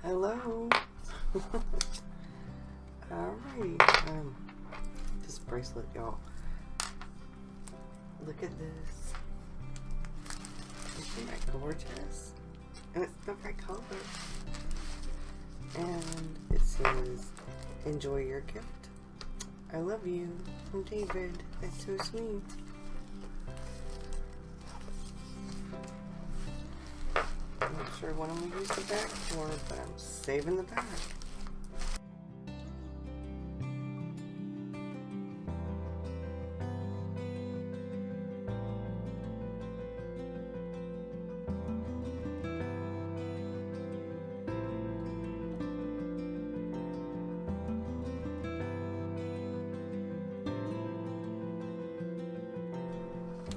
Hello. Alright. This bracelet, y'all. Look at this. Isn't that gorgeous? And it's the right color. And it says, enjoy your gift. I love you. From David. That's so sweet. I'm not sure what I'm going to use the back for, but I'm saving the back.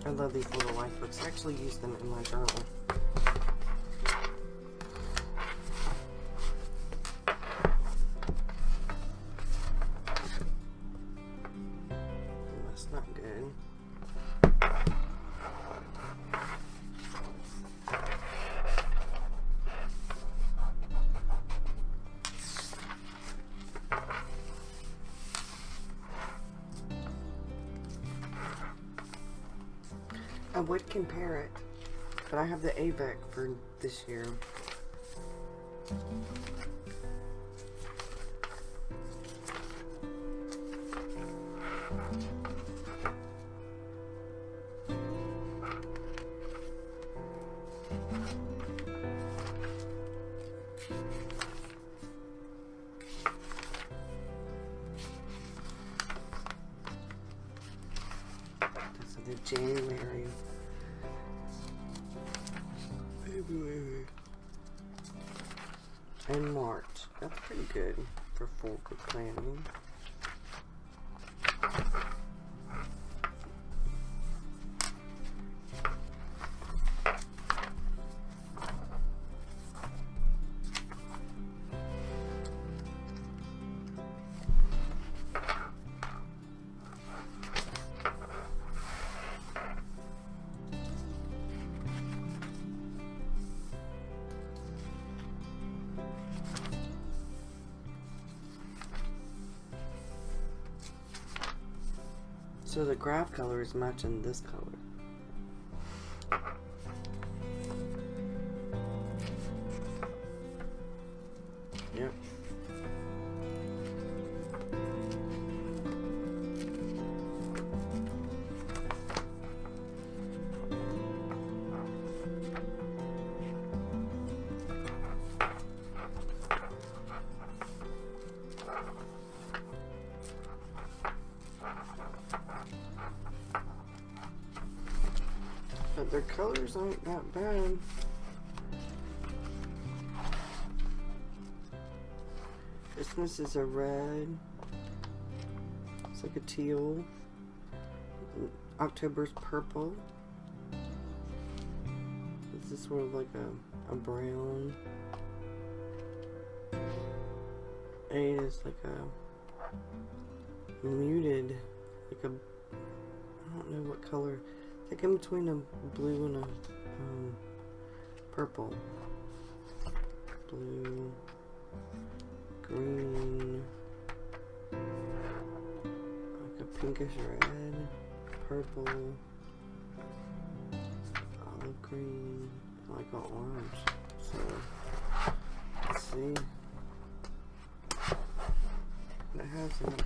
I love these little life books. I actually use them in my journal. That's not good. I would compare it, but I have the AVEC for this year. That's the January. February. And March. That's pretty good for full planning. So the graph color is matching this color. Yep. But their colors aren't that bad. Christmas is a red. It's like a teal. October's purple. This is sort of like a brown. 8 is like a muted, like a, I don't know what color. Like in between a blue and a purple. Blue, green, like a pinkish red, purple, olive green, like an orange. So, let's see what it has in the back.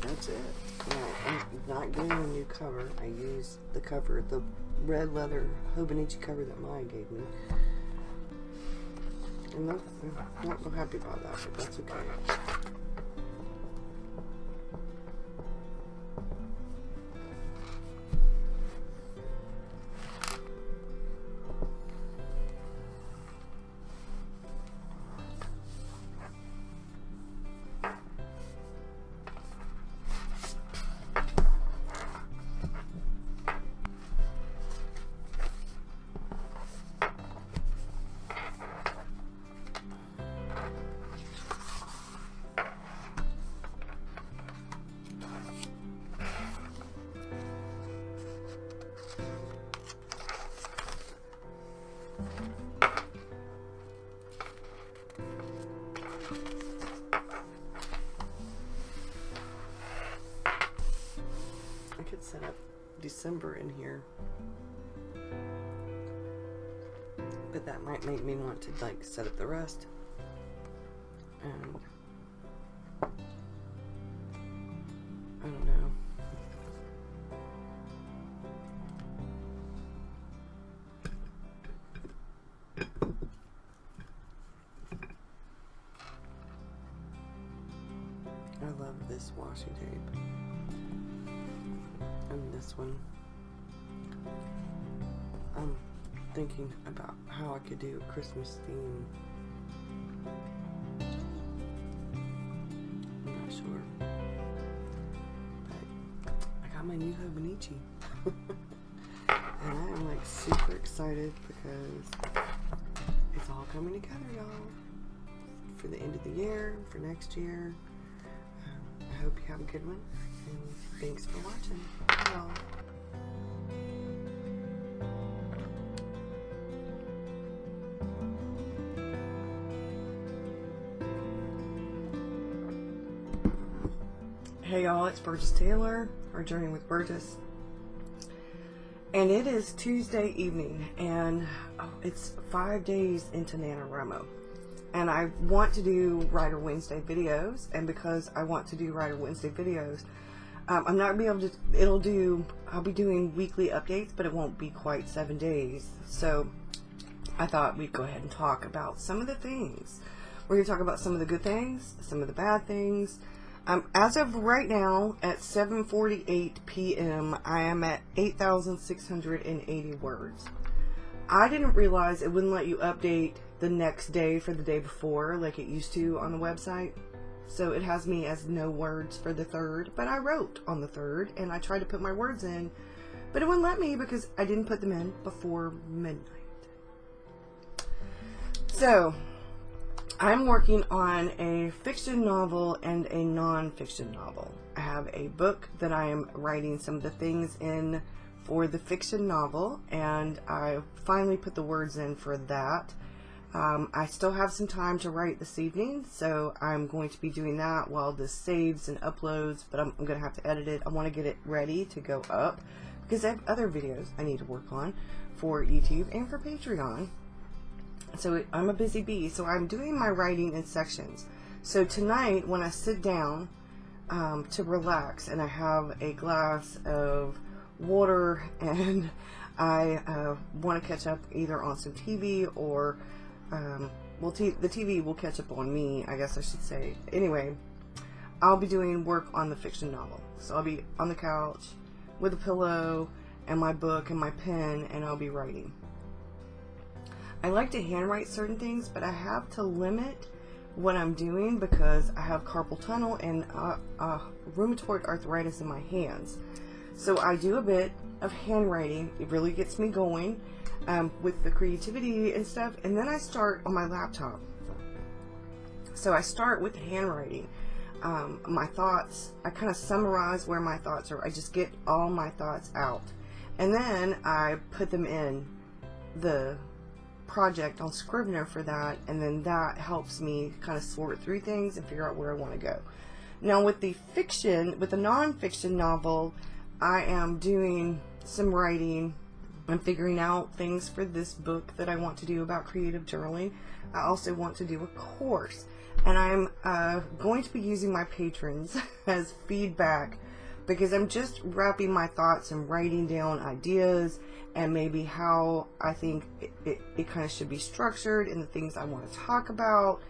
That's it. Now, I'm not getting a new cover. I used the cover, the red leather Hobonichi cover that Maya gave me. I'm not so happy about that, but that's okay. could set up December in here, but that might make me want to like set up the rest. And I don't know. I love this washi tape. And this one. I'm thinking about how I could do a Christmas theme. I'm not sure. But I got my new Hobonichi. And I am like super excited because it's all coming together, y'all. For the end of the year, for next year. I hope you have a good one, and thanks for watching. Bye, y'all. Hey y'all, it's Burgess Taylor, or Journey with Burgess. And it is Tuesday evening, and it's 5 days into NaNoWriMo. And I want to do Writer Wednesday videos, and because I want to do Writer Wednesday videos, I'm not gonna be able to, I'll be doing weekly updates, but it won't be quite 7 days. So I thought we'd go ahead and talk about some of the things. We're gonna talk about some of the good things, some of the bad things. As of right now, at 7:48 p.m., I am at 8,680 words. I didn't realize it wouldn't let you update the next day for the day before like it used to on the website. So it has me as no words for the 3rd, but I wrote on the 3rd and I tried to put my words in, but it wouldn't let me because I didn't put them in before midnight. So I'm working on a fiction novel and a non-fiction novel. I have a book that I am writing some of the things in for the fiction novel, and I finally put the words in for that. I still have some time to write this evening, so I'm going to be doing that while this saves and uploads, but I'm going to have to edit it. I want to get it ready to go up because I have other videos I need to work on for YouTube and for Patreon. So I'm a busy bee, so I'm doing my writing in sections. So tonight when I sit down to relax and I have a glass of water and I want to catch up either on some TV or well, the TV will catch up on me, I guess I should say. Anyway, I'll be doing work on the fiction novel. So I'll be on the couch with a pillow and my book and my pen, and I'll be writing. I like to handwrite certain things, but I have to limit what I'm doing because I have carpal tunnel and rheumatoid arthritis in my hands. So I do a bit of handwriting. It really gets me going with the creativity and stuff, and then I start on my laptop. So I start with the handwriting. My thoughts, I kind of summarize where my thoughts are. I just get all my thoughts out, and then I put them in the project on Scrivener for that, and then that helps me kind of sort through things and figure out where I want to go. Now with the fiction, with the non-fiction novel, I am doing some writing. I'm figuring out things for this book that I want to do about creative journaling. I also want to do a course, and I'm going to be using my patrons as feedback because I'm just wrapping my thoughts and writing down ideas and maybe how I think it kind of should be structured and the things I want to talk about.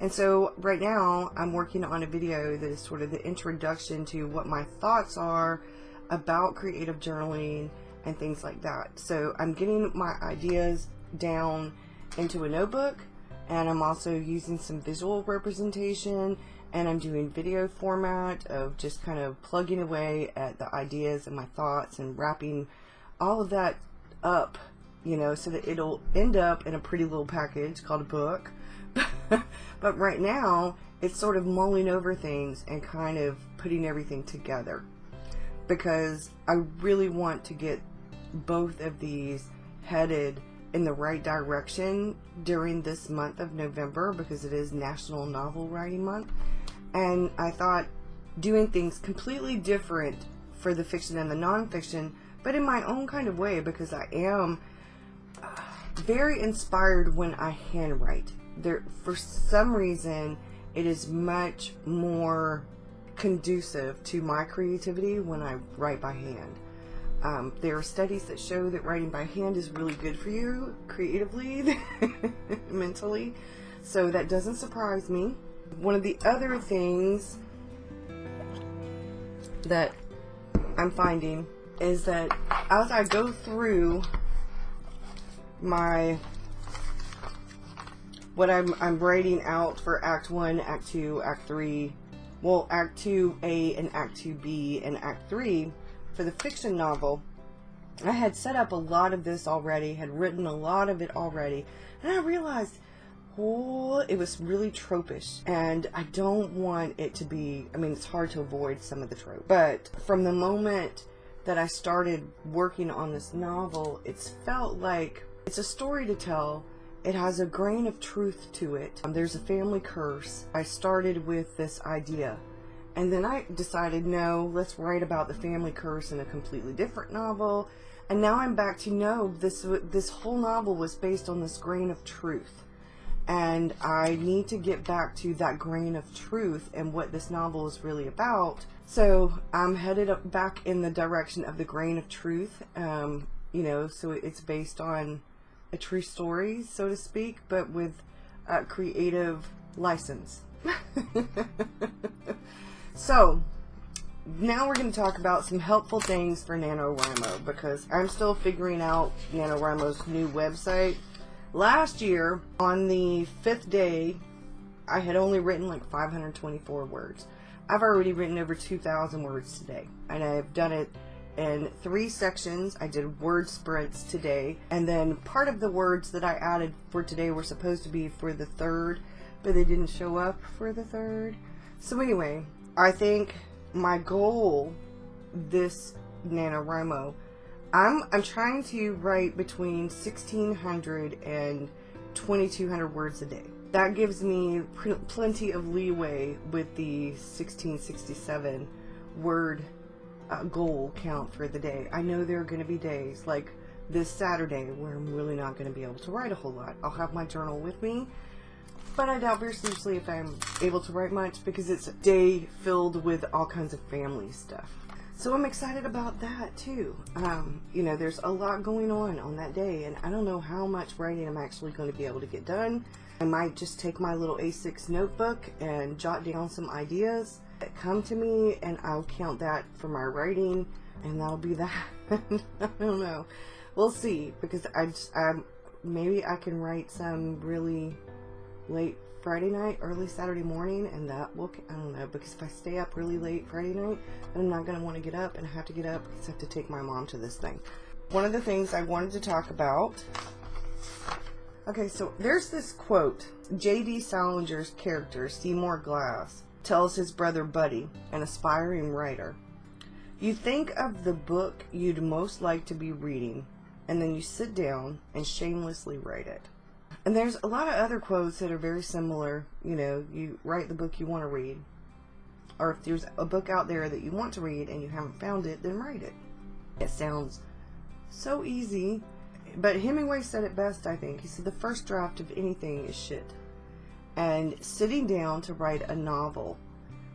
And so right now I'm working on a video that is sort of the introduction to what my thoughts are about creative journaling and things like that. So I'm getting my ideas down into a notebook, and I'm also using some visual representation, and I'm doing video format of just kind of plugging away at the ideas and my thoughts and wrapping all of that up, you know, so that it'll end up in a pretty little package called a book. But right now it's sort of mulling over things and kind of putting everything together, because I really want to get both of these headed in the right direction during this month of November, because it is National Novel Writing Month. And I thought doing things completely different for the fiction and the nonfiction, but in my own kind of way, because I am very inspired when I handwrite. For some reason, it is much more conducive to my creativity when I write by hand. There are studies that show that writing by hand is really good for you creatively, mentally, so that doesn't surprise me. One of the other things that I'm finding is that as I go through what I'm writing out for Act 1, Act 2, Act 3, well, Act 2A and Act 2B and Act 3 for the fiction novel, I had set up a lot of this already, had written a lot of it already, and I realized, oh, it was really tropish, and I don't want it to be, I mean, it's hard to avoid some of the trope, but from the moment that I started working on this novel, it's felt like it's a story to tell. It has a grain of truth to it. There's a family curse. I started with this idea, and then I decided, no, let's write about the family curse in a completely different novel. And now I'm back to, no, this whole novel was based on this grain of truth, and I need to get back to that grain of truth and what this novel is really about. So I'm headed up back in the direction of the grain of truth. You know, so it's based on a true story, so to speak, but with creative license. So now we're going to talk about some helpful things for NaNoWriMo, because I'm still figuring out NaNoWriMo's new website. Last year, on the 5th day, I had only written like 524 words. I've already written over 2,000 words today, and I've done it in 3 sections. I did word sprints today, and then part of the words that I added for today were supposed to be for the 3rd, but they didn't show up for the 3rd. So anyway, I think my goal this NaNoWriMo, I'm trying to write between 1,600 and 2,200 words a day. That gives me plenty of leeway with the 1,667 word goal count for the day. I know there are going to be days like this Saturday where I'm really not going to be able to write a whole lot. I'll have my journal with me, but I doubt very seriously if I'm able to write much, because it's a day filled with all kinds of family stuff. So I'm excited about that too. You know, there's a lot going on that day, and I don't know how much writing I'm actually going to be able to get done. I might just take my little A6 notebook and jot down some ideas that come to me, and I'll count that for my writing, and that'll be that. I don't know. We'll see, because maybe I can write some really late Friday night, early Saturday morning, and that will, I don't know, because if I stay up really late Friday night, then I'm not going to want to get up, and I have to get up because I have to take my mom to this thing. One of the things I wanted to talk about, okay, so there's this quote. J.D. Salinger's character, Seymour Glass, tells his brother Buddy, an aspiring writer, "You think of the book you'd most like to be reading, and then you sit down and shamelessly write it." And there's a lot of other quotes that are very similar. You know, you write the book you want to read, or if there's a book out there that you want to read and you haven't found it, then write it. It sounds so easy, but Hemingway said it best, I think. He said the first draft of anything is shit. And sitting down to write a novel,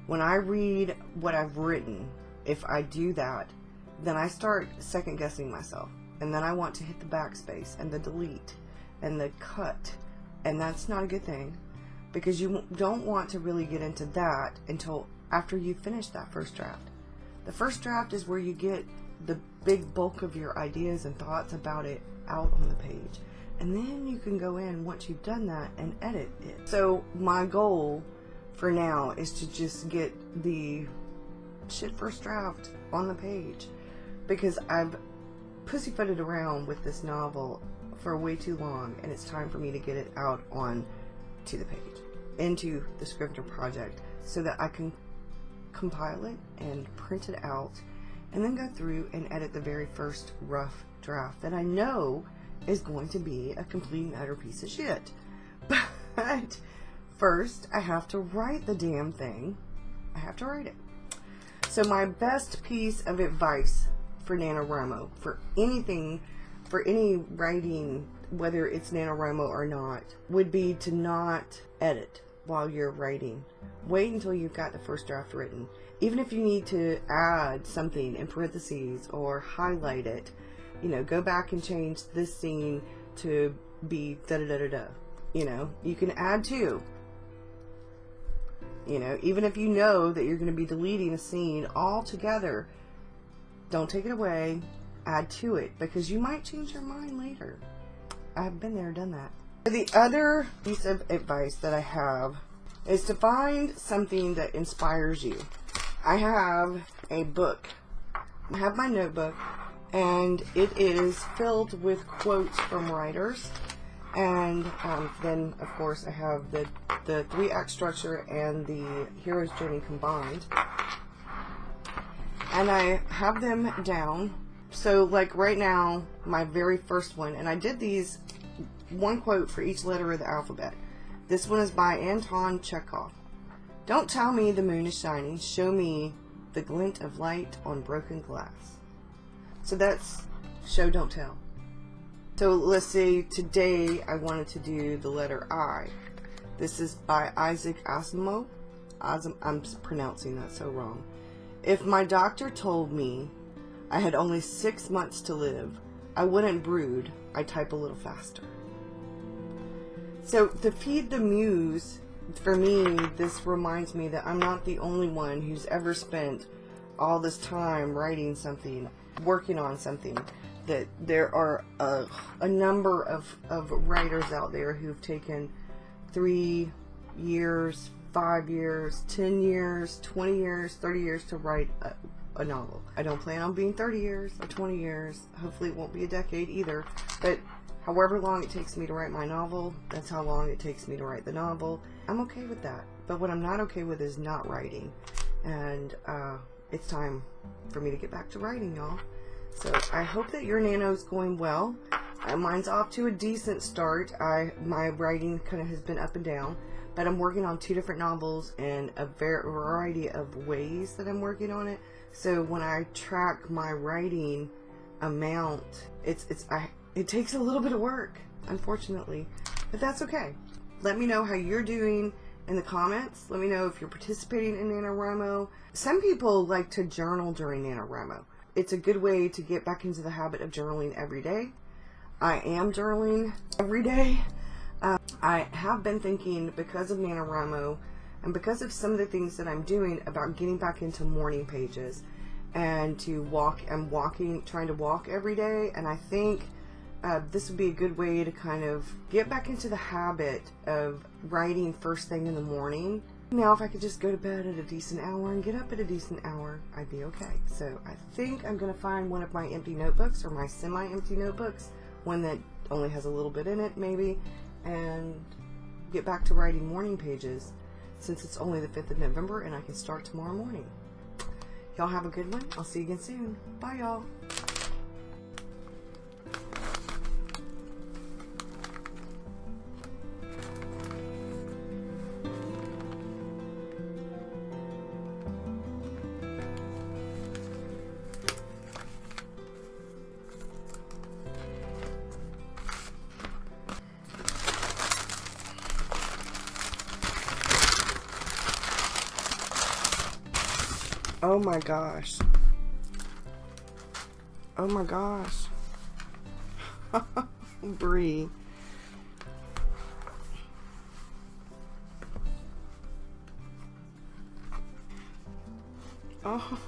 when I read what I've written, if I do that, then I start second guessing myself, and then I want to hit the backspace and the delete and the cut, and that's not a good thing, because you don't want to really get into that until after you finish that first draft. The first draft is where you get the big bulk of your ideas and thoughts about it out on the page, and then you can go in once you've done that and edit it. So my goal for now is to just get the shit first draft on the page, because I've pussyfooted around with this novel for way too long, and it's time for me to get it out on to the page, into the Scrivener project, so that I can compile it and print it out, and then go through and edit the very first rough draft that I know is going to be a complete and utter piece of shit. But first I have to write the damn thing. I have to write it. So my best piece of advice for NaNoWriMo, for anything, for any writing, whether it's NaNoWriMo or not, would be to not edit while you're writing. Wait until you've got the first draft written. Even if you need to add something in parentheses or highlight it, you know, go back and change this scene to be da-da-da-da-da. You know, you can add to. You know, even if you know that you're going to be deleting a scene altogether, don't take it away, add to it, because you might change your mind later. I've been there, done that. The other piece of advice that I have is to find something that inspires you. I have a book. I have my notebook, and it is filled with quotes from writers. And then, of course, I have the 3-act structure and the hero's journey combined. And I have them down. So, like right now, my very first one, and I did these, one quote for each letter of the alphabet. This one is by Anton Chekhov. Don't tell me the moon is shining, show me the glint of light on broken glass. So that's show, don't tell. So let's say today I wanted to do the letter I. This is by Isaac Asimov. I'm pronouncing that so wrong. If my doctor told me I had only 6 months to live, I wouldn't brood, I'd type a little faster. So to feed the muse, for me, this reminds me that I'm not the only one who's ever spent all this time writing something, working on something. That there are a number of writers out there who've taken 3 years, 5 years, 10 years, 20 years, 30 years to write a novel. I don't plan on being 30 years or 20 years. Hopefully it won't be a decade either. But however long it takes me to write my novel, that's how long it takes me to write the novel. I'm okay with that. But what I'm not okay with is not writing. And it's time for me to get back to writing, y'all. So I hope that your Nano's going well. Mine's off to a decent start. My writing kind of has been up and down, but I'm working on 2 different novels and a variety of ways that I'm working on it. So when I track my writing amount, it takes a little bit of work, unfortunately, but that's okay. Let me know how you're doing in the comments. Let me know if you're participating in NaNoWriMo. Some people like to journal during NaNoWriMo. It's a good way to get back into the habit of journaling every day. I am journaling every day. I have been thinking, because of NaNoWriMo and because of some of the things that I'm doing, about getting back into morning pages and to walk. I'm trying to walk every day, and I think this would be a good way to kind of get back into the habit of writing first thing in the morning. Now, if I could just go to bed at a decent hour and get up at a decent hour, I'd be okay. So I think I'm going to find one of my empty notebooks, or my semi-empty notebooks, one that only has a little bit in it maybe, and get back to writing morning pages, since it's only the 5th of November and I can start tomorrow morning. Y'all have a good one. I'll see you again soon. Bye, y'all. Oh my gosh. Oh my gosh. Bree. Oh,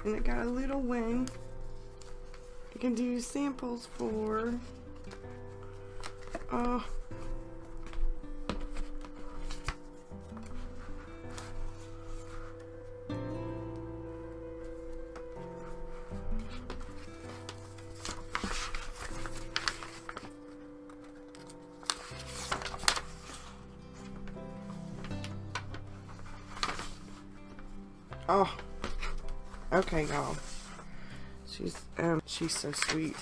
and it got a little wing. You can do samples for. Oh. Oh, okay, y'all. She's so sweet.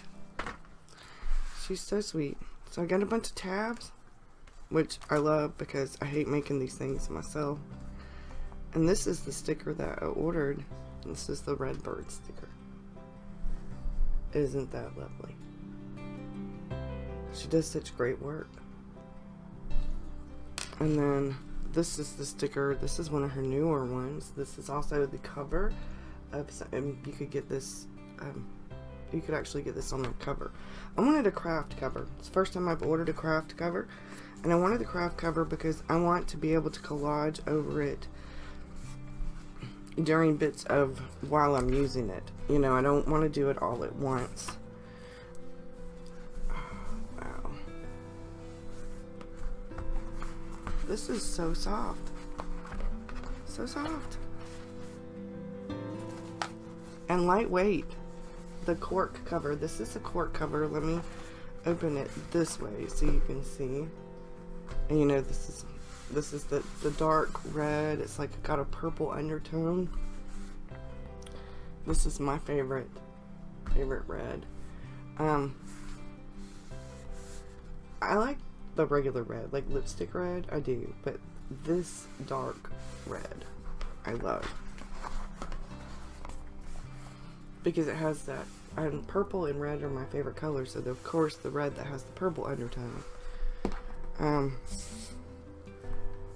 She's so sweet. So I got a bunch of tabs, which I love because I hate making these things myself. And this is the sticker that I ordered. This is the red bird sticker. Isn't that lovely? She does such great work. And then this is the sticker. This is one of her newer ones. This is also the cover of, and you could get this, you could actually get this on the cover. I wanted a craft cover. It's the first time I've ordered a craft cover, and I wanted the craft cover because I want to be able to collage over it during bits of while I'm using it. You know, I don't want to do it all at once. Wow. This is so soft. So soft. And lightweight. The cork cover. This is a cork cover. Let me open it this way so you can see. And you know, this is the dark red. It's like got a purple undertone. This is my favorite red. I like the regular red, like lipstick red, I do, but this dark red I love because it has that, and purple and red are my favorite colors, so of course the red that has the purple undertone.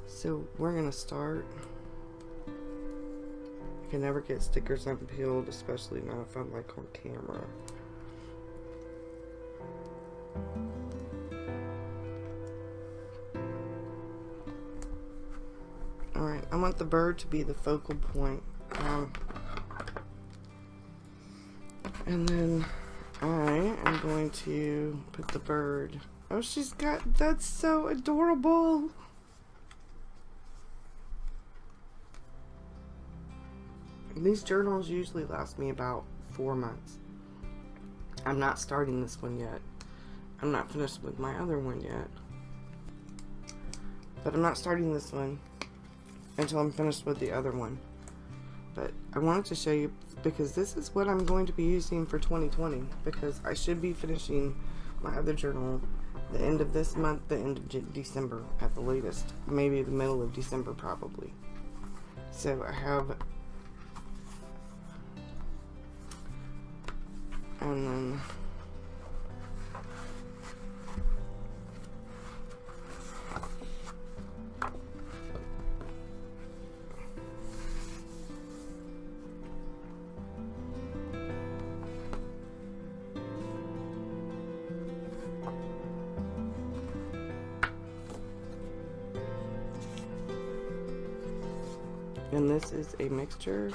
So we're gonna start. I can never get stickers unpeeled, especially not if I'm like on camera. Alright, I want the bird to be the focal point. And then I am going to put the bird. Oh, she's got, that's so adorable. These journals usually last me about 4 months. I'm not starting this one yet. I'm not finished with my other one yet. But I'm not starting this one until I'm finished with the other one. But I wanted to show you because this is what I'm going to be using for 2020, because I should be finishing my other journal the end of this month, the end of December at the latest. Maybe the middle of December probably. So I have, and then this is a mixture.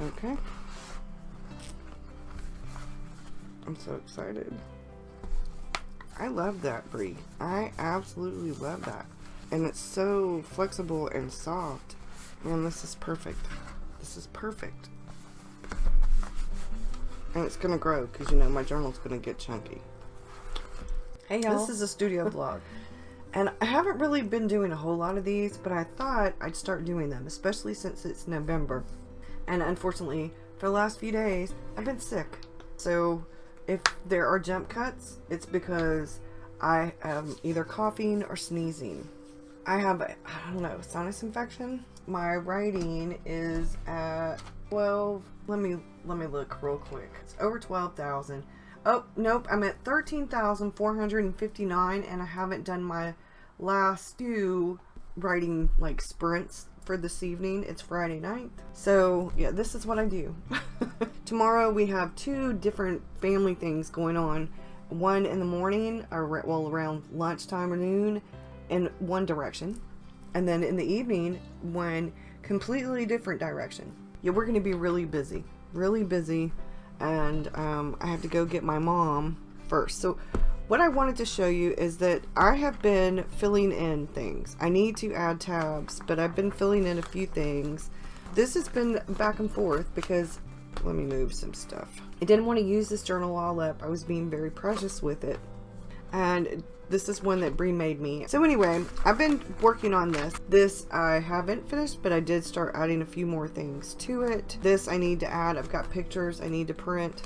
Okay. I'm so excited. I love that Brie. I absolutely love that. And it's so flexible and soft. Man, this is perfect. This is perfect. And it's gonna grow because you know my journal's gonna get chunky. Hey y'all. This is a studio vlog. And I haven't really been doing a whole lot of these, but I thought I'd start doing them, especially since it's November. And unfortunately, for the last few days, I've been sick. So if there are jump cuts, it's because I am either coughing or sneezing. I have, I don't know, sinus infection. My writing is at 12. Let me look real quick. It's over 12,000. Oh, nope, I'm at 13,459, and I haven't done my last two writing like sprints for this evening. It's Friday night. So, yeah, this is what I do. Tomorrow we have two different family things going on. One in the morning, or well, around lunchtime or noon, in one direction. And then in the evening, one completely different direction. Yeah, we're going to be really busy. Really busy. And I have to go get my mom first. So what I wanted to show you is that I have been filling in things. I need to add tabs, but I've been filling in a few things. This has been back and forth because, let me move some stuff. I didn't want to use this journal all up. I was being very precious with it. And this is one that Brie made me. So anyway, I've been working on this. This I haven't finished, but I did start adding a few more things to it. This I need to add. I've got pictures I need to print.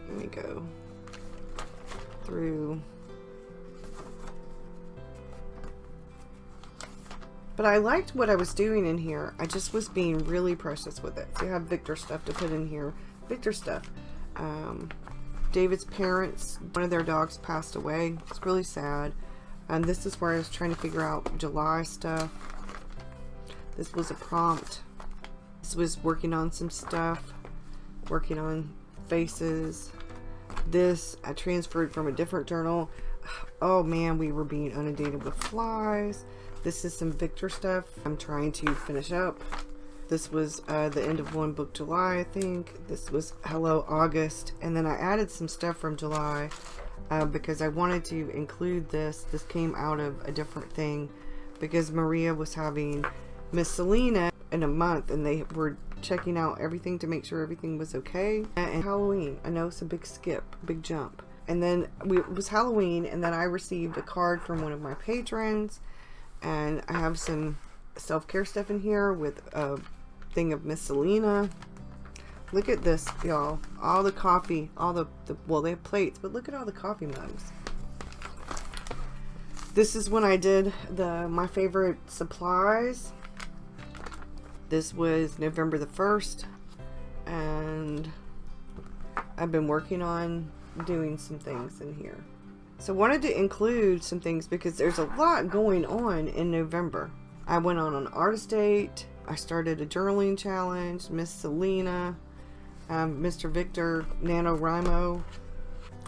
Let me go through But I liked what I was doing in here. I just was being really precious with it. So you have Victor stuff to put in here. Victor stuff. David's parents, one of their dogs passed away. It's really sad. And this is where I was trying to figure out July stuff. This was a prompt. This was working on some stuff. Working on faces. This I transferred from a different journal. Oh man, we were being inundated with flies. This is some Victor stuff I'm trying to finish up. This was the end of one book July, I think. This was Hello August. And then I added some stuff from July because I wanted to include this. This came out of a different thing because Maria was having Miss Selena in a month and they were checking out everything to make sure everything was okay. And Halloween, I know it's a big skip, big jump. And then it was Halloween, and then I received a card from one of my patrons, and I have some self-care stuff in here with a thing of Miss Selena. Look at this, y'all. All the coffee, all the well, they have plates, but look at all the coffee mugs. This is when I did my favorite supplies. This was November the 1st, and I've been working on doing some things in here. So I wanted to include some things because there's a lot going on in November. I went on an artist date. I started a journaling challenge. Miss Selena, Mr. Victor, NaNoWriMo,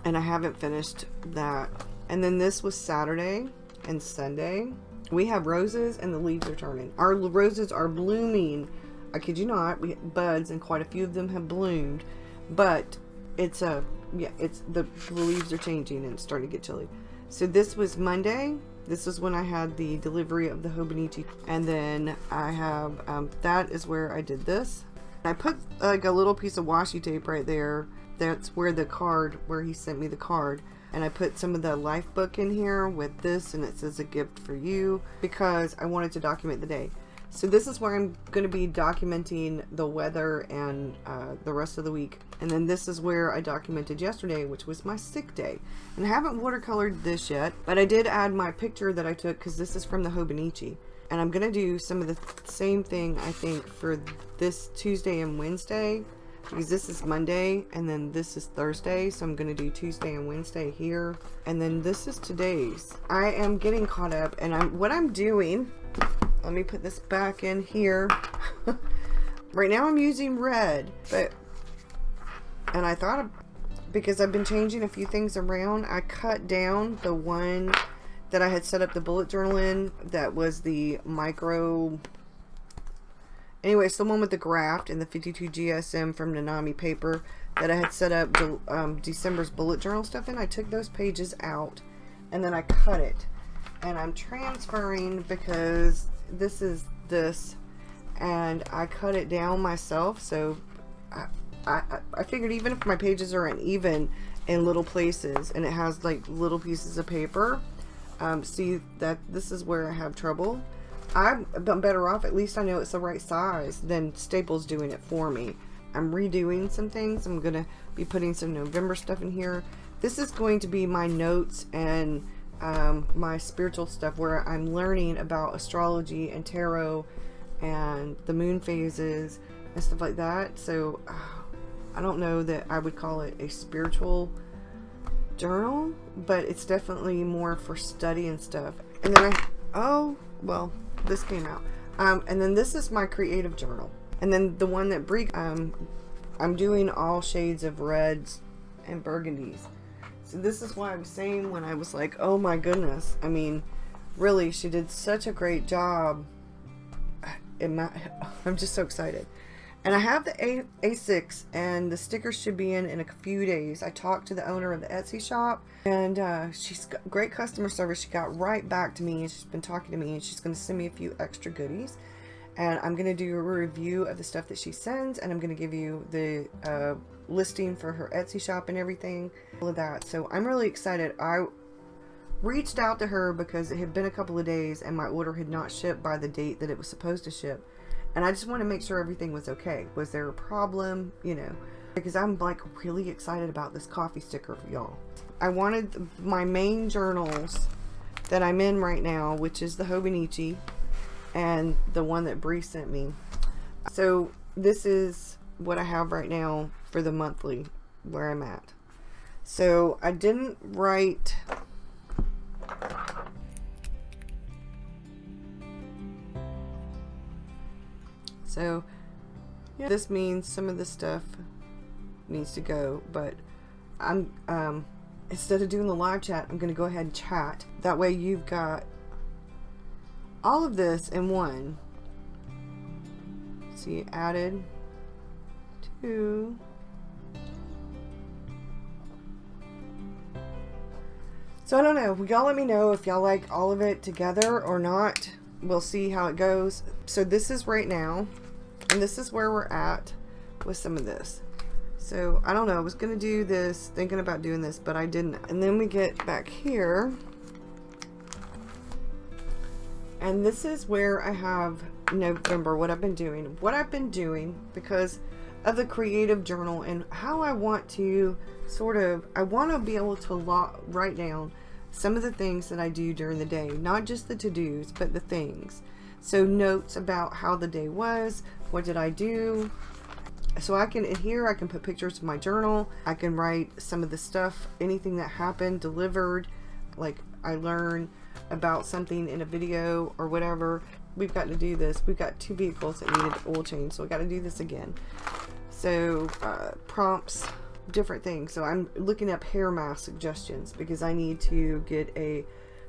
and I haven't finished that. And then this was Saturday and Sunday. We have roses and the leaves are turning. Our roses are blooming. I kid you not. We have buds and quite a few of them have bloomed, but it's the leaves are changing and it's starting to get chilly. So this was Monday. This is when I had the delivery of the Hobonichi, and then I have that is where I did this. I put like a little piece of washi tape right there. That's where the card, where he sent me the card, and I put some of the life book in here with this, and it says a gift for you because I wanted to document the day. So this is where I'm going to be documenting the weather and the rest of the week. And then this is where I documented yesterday, which was my sick day. And I haven't watercolored this yet, but I did add my picture that I took because this is from the Hobonichi. And I'm going to do some of the same thing, I think, for this Tuesday and Wednesday, because this is Monday and then this is Thursday. So I'm going to do Tuesday and Wednesday here. And then this is today's. I am getting caught up, and what I'm doing, let me put this back in here. Right now I'm using red, and I thought, because I've been changing a few things around, I cut down the one that I had set up the bullet journal in. That was the micro, anyway, it's the one with the graft and the 52 GSM from NaNo paper that I had set up December's bullet journal stuff in. I took those pages out and then I cut it, and I'm transferring because this is this, and I cut it down myself. So I figured even if my pages are uneven in little places and it has like little pieces of paper, see that this is where I have trouble. I'm better off, at least I know it's the right size than Staples doing it for me. I'm redoing some things. I'm gonna be putting some November stuff in here. This is going to be my notes and my spiritual stuff, where I'm learning about astrology and tarot and the moon phases and stuff like that. So I don't know that I would call it a spiritual journal, but it's definitely more for study and stuff. And then this came out, and then this is my creative journal. And then the one that Bree, I'm doing all shades of reds and burgundies. So this is why I was saying when I was like, oh my goodness, I mean, really, she did such a great job. I'm just so excited. And I have the A6, and the stickers should be in a few days. I talked to the owner of the Etsy shop, and she's got great customer service. She got right back to me, and she's been talking to me, and she's going to send me a few extra goodies. And I'm going to do a review of the stuff that she sends, and I'm going to give you the listing for her Etsy shop and everything, all of that. So I'm really excited. I reached out to her because it had been a couple of days and my order had not shipped by the date that it was supposed to ship, and I just want to make sure everything was okay. Was there a problem, you know, because I'm like really excited about this coffee sticker for y'all. I wanted my main journals that I'm in right now, which is the Hobonichi and the one that Bree sent me. So this is what I have right now for the monthly where I'm at. So I didn't write so yeah, this means some of the stuff needs to go, but I'm instead of doing the live chat, I'm going to go ahead and chat. That way you've got all of this in one. See, added to so I don't know, y'all let me know if y'all like all of it together or not. We'll see how it goes. So this is right now, and this is where we're at with some of this. So I don't know, I was gonna do this, thinking about doing this, but I didn't. And then we get back here, and this is where I have November, what I've been doing because of the creative journal and how I want to I want to be able to write down some of the things that I do during the day, not just the to-dos, but the things. So notes about how the day was, what did I do. So I can, in here, I can put pictures of my journal. I can write some of the stuff, anything that happened, delivered, like I learned about something in a video or whatever. We've got to do this. We've got 2 vehicles that needed oil change, so we got to do this again. So prompts, different things. So I'm looking up hair mask suggestions because I need to get a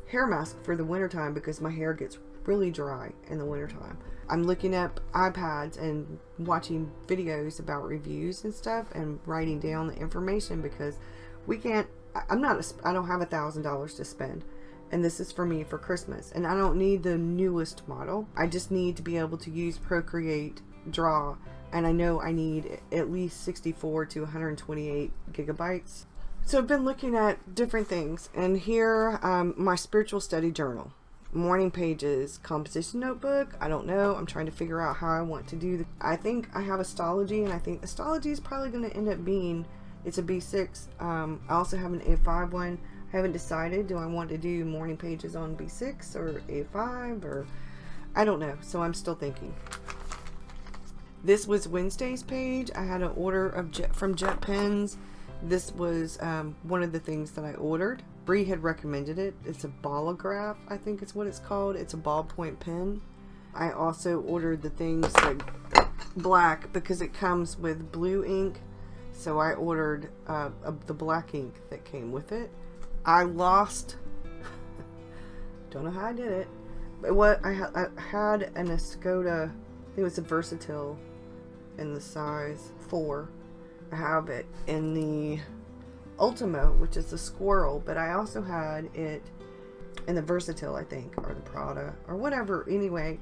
hair mask for the wintertime because my hair gets really dry in the wintertime. I'm looking up iPads and watching videos about reviews and stuff and writing down the information because we can't, I don't have $1,000 to spend. And this is for me for Christmas. And I don't need the newest model. I just need to be able to use Procreate, Draw, and I know I need at least 64 to 128 gigabytes. So I've been looking at different things. And here, my spiritual study journal. Morning pages, composition notebook, I don't know. I'm trying to figure out how I want to do I think I have astrology, and I think astrology is probably going to end up being, it's a B6. I also have an A5 one. I haven't decided, do I want to do morning pages on B6 or A5 or I don't know, so I'm still thinking. This was Wednesday's page. I had an order from Jet Pens. This was one of the things that I ordered. Bree had recommended it. It's a Ballograph, I think it's what it's called. It's a ballpoint pen. I also ordered the things like black because it comes with blue ink. So I ordered the black ink that came with it. I lost, don't know how I did it, but what I had an Escoda, I think it was a Versatile in the size 4. I have it in the Ultimo, which is the squirrel, but I also had it in the Versatile, I think, or the Prada, or whatever. Anyway,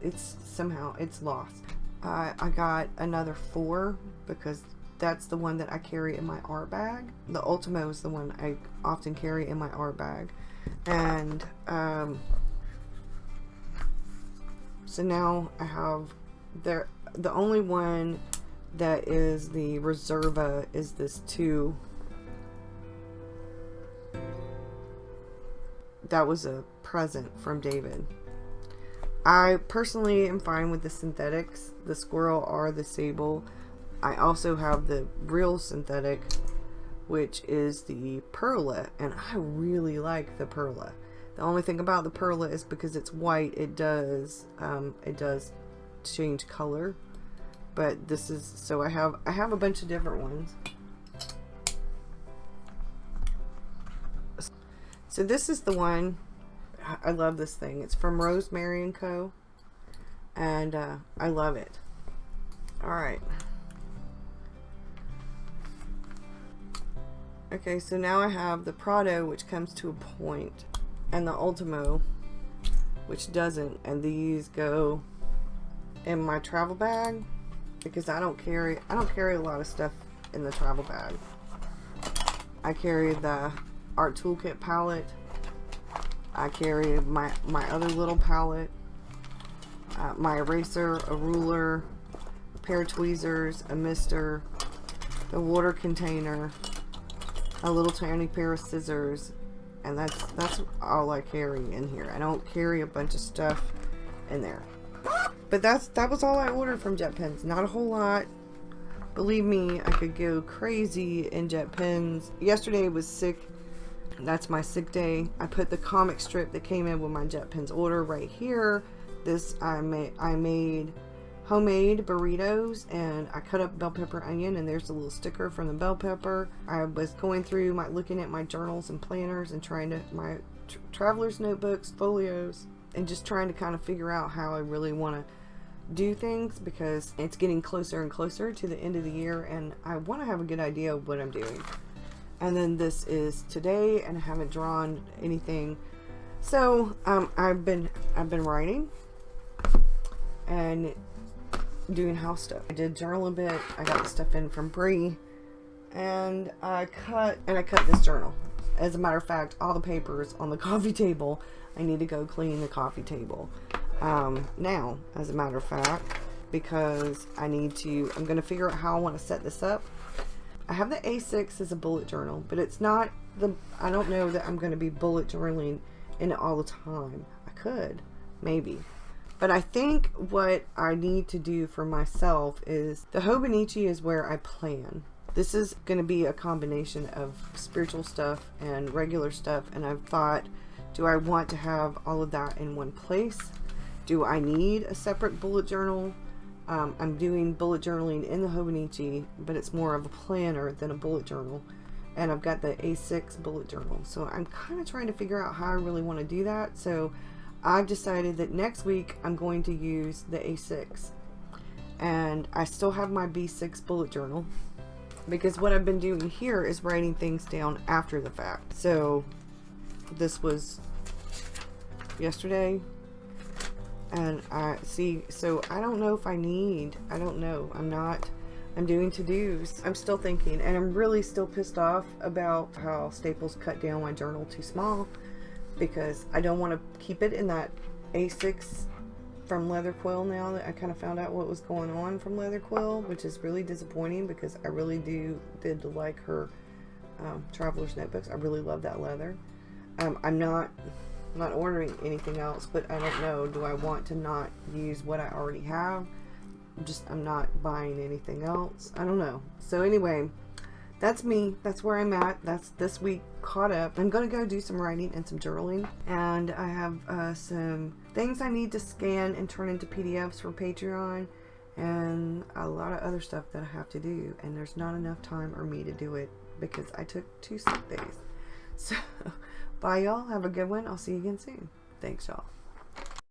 it's lost. I got another 4 because that's the one that I carry in my art bag. The Ultimo is the one I often carry in my art bag. And so now I have the only one that is the Reserva is this 2. That was a present from David. I personally am fine with the synthetics, the squirrel or the sable. I also have the real synthetic, which is the Perla, and I really like the Perla. The only thing about the Perla is because it's white, it does change color. But this is, so I have a bunch of different ones. So this is the one, I love this thing. It's from Rosemary & Co. And I love it. Alright. Okay, so now I have the Prado, which comes to a point, and the Ultimo, which doesn't. And these go in my travel bag because I don't carry a lot of stuff in the travel bag. I carry the Art Toolkit palette. I carry my other little palette, my eraser, a ruler, a pair of tweezers, a mister, the water container, a little tiny pair of scissors, and that's all I carry in here. I don't carry a bunch of stuff in there. But that was all I ordered from JetPens. Not a whole lot. Believe me, I could go crazy in JetPens. Yesterday was sick. That's my sick day. I put the comic strip that came in with my JetPens order right here. This I made homemade burritos, and I cut up bell pepper onion, and there's a little sticker from the bell pepper. I was going through looking at my journals and planners and trying to my traveler's notebooks, folios, and just trying to kind of figure out how I really want to do things, because it's getting closer and closer to the end of the year, and I want to have a good idea of what I'm doing. And then this is today, and I haven't drawn anything. So I've been writing and doing house stuff. I did journal a bit. I got the stuff in from Bree, and I cut this journal. As a matter of fact, all the papers on the coffee table, I need to go clean the coffee table now, as a matter of fact, because I'm going to figure out how I want to set this up. I have the A6 as a bullet journal, but it's not I don't know that I'm going to be bullet journaling in it all the time. I could, maybe. But I think what I need to do for myself is, the Hobonichi is where I plan. This is going to be a combination of spiritual stuff and regular stuff, and I've thought, do I want to have all of that in one place? Do I need a separate bullet journal? I'm doing bullet journaling in the Hobonichi, but it's more of a planner than a bullet journal. And I've got the A6 bullet journal. So I'm kind of trying to figure out how I really want to do that. So I've decided that next week I'm going to use the A6. And I still have my B6 bullet journal, because what I've been doing here is writing things down after the fact. So this was yesterday. And so I don't know if I don't know. I'm doing to-dos. I'm still thinking, and I'm really still pissed off about how Staples cut down my journal too small, because I don't want to keep it in that A6 from Leather Quill now that I kind of found out what was going on from Leather Quill, which is really disappointing, because I really did like her traveler's notebooks. I really love that leather. I'm not ordering anything else, but I don't know, do I want to not use what I already have? I'm not buying anything else. I don't know. So anyway, that's me. That's where I'm at. That's this week caught up. I'm going to go do some writing and some journaling, and I have some things I need to scan and turn into PDFs for Patreon, and a lot of other stuff that I have to do, and there's not enough time for me to do it because I took 2 sick days. So bye y'all, have a good one. I'll see you again soon. Thanks y'all.